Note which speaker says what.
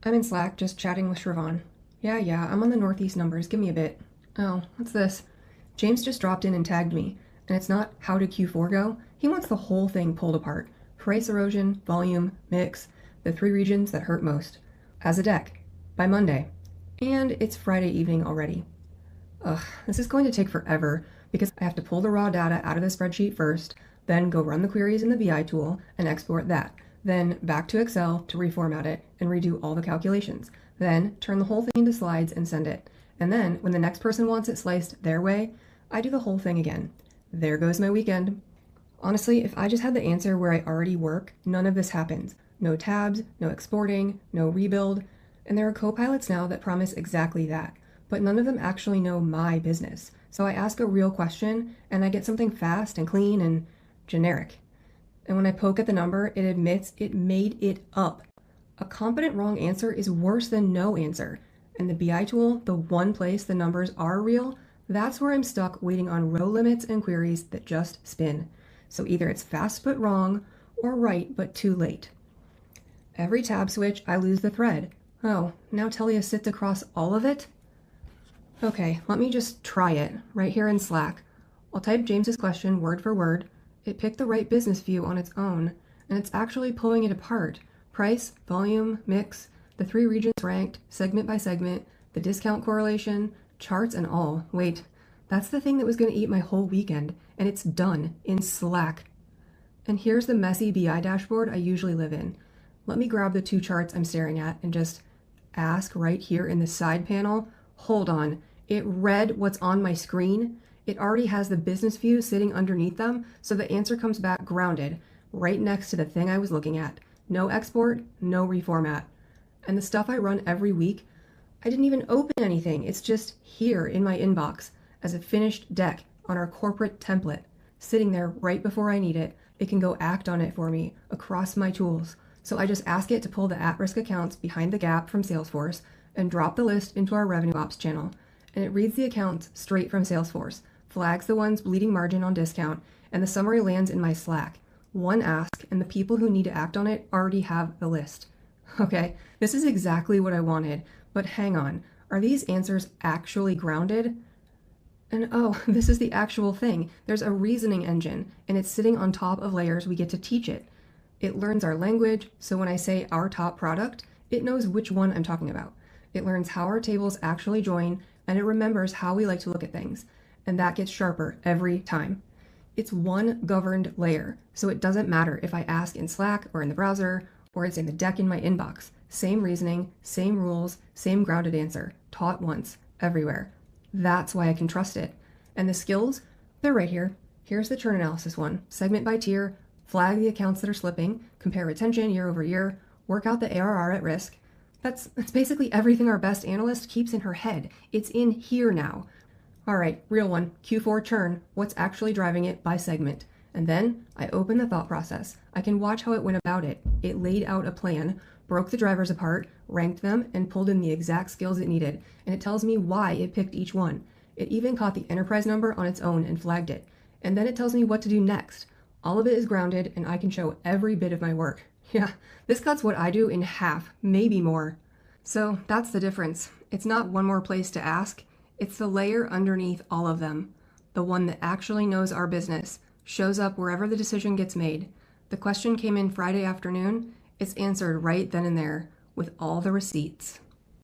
Speaker 1: I'm in Slack just chatting with Shrivan. Yeah, I'm on the Northeast numbers. Give me a bit. Oh, what's this? James just dropped in and tagged me, and it's not how did Q4 go? He wants the whole thing pulled apart. Price erosion, volume, mix, the three regions that hurt most. As a deck. By Monday. And it's Friday evening already. Ugh, this is going to take forever because I have to pull the raw data out of the spreadsheet first, then go run the queries in the BI tool and export that, then back to Excel to reformat it and redo all the calculations, then turn the whole thing into slides and send it. And then, when the next person wants it sliced their way, I do the whole thing again. There goes my weekend. Honestly, if I just had the answer where I already work, none of this happens. No tabs, no exporting, no rebuild. And there are copilots now that promise exactly that, but none of them actually know my business. So I ask a real question, and I get something fast and clean and generic. And when I poke at the number, it admits it made it up. A competent wrong answer is worse than no answer. And the BI tool, the one place the numbers are real, that's where I'm stuck waiting on row limits and queries that just spin. So either it's fast but wrong, or right but too late. Every tab switch, I lose the thread. Oh, now Telia sits across all of it? Okay, let me just try it, right here in Slack. I'll type James's question word for word. It picked the right business view on its own, and it's actually pulling it apart. Price, volume, mix, the three regions ranked, segment by segment, the discount correlation, charts and all. Wait, that's the thing that was going to eat my whole weekend, and it's done in Slack. And here's the messy BI dashboard I usually live in. Let me grab the two charts I'm staring at and just ask right here in the side panel. Hold on, it read what's on my screen. It already has the business view sitting underneath them, so the answer comes back grounded, right next to the thing I was looking at. No export, no reformat. And the stuff I run every week, I didn't even open anything. It's just here in my inbox as a finished deck on our corporate template, sitting there right before I need it. It can go act on it for me across my tools. So I just ask it to pull the at-risk accounts behind the gap from Salesforce and drop the list into our revenue ops channel. And it reads the accounts straight from Salesforce, flags the ones bleeding margin on discount, and the summary lands in my Slack. One ask, and the people who need to act on it already have the list. Okay, this is exactly what I wanted, but hang on. Are these answers actually grounded? And oh, this is the actual thing. There's a reasoning engine, and it's sitting on top of layers we get to teach it. It learns our language, so when I say our top product, it knows which one I'm talking about. It learns how our tables actually join, and it remembers how we like to look at things. And that gets sharper every time. It's one governed layer, so it doesn't matter if I ask in Slack or in the browser, or it's in the deck in my inbox. Same reasoning, same rules, same grounded answer, taught once, everywhere. That's why I can trust it. And the skills, they're right here. Here's the churn analysis one, segment by tier, flag the accounts that are slipping, compare retention year over year, work out the ARR at risk. That's basically everything our best analyst keeps in her head. It's in here now. All right, real one, Q4 churn, what's actually driving it by segment. And then I open the thought process. I can watch how it went about it. It laid out a plan, broke the drivers apart, ranked them, and pulled in the exact skills it needed. And it tells me why it picked each one. It even caught the enterprise number on its own and flagged it. And then it tells me what to do next. All of it is grounded, and I can show every bit of my work. Yeah, this cuts what I do in half, maybe more. So that's the difference. It's not one more place to ask. It's the layer underneath all of them. The one that actually knows our business, shows up wherever the decision gets made. The question came in Friday afternoon. It's answered right then and there with all the receipts.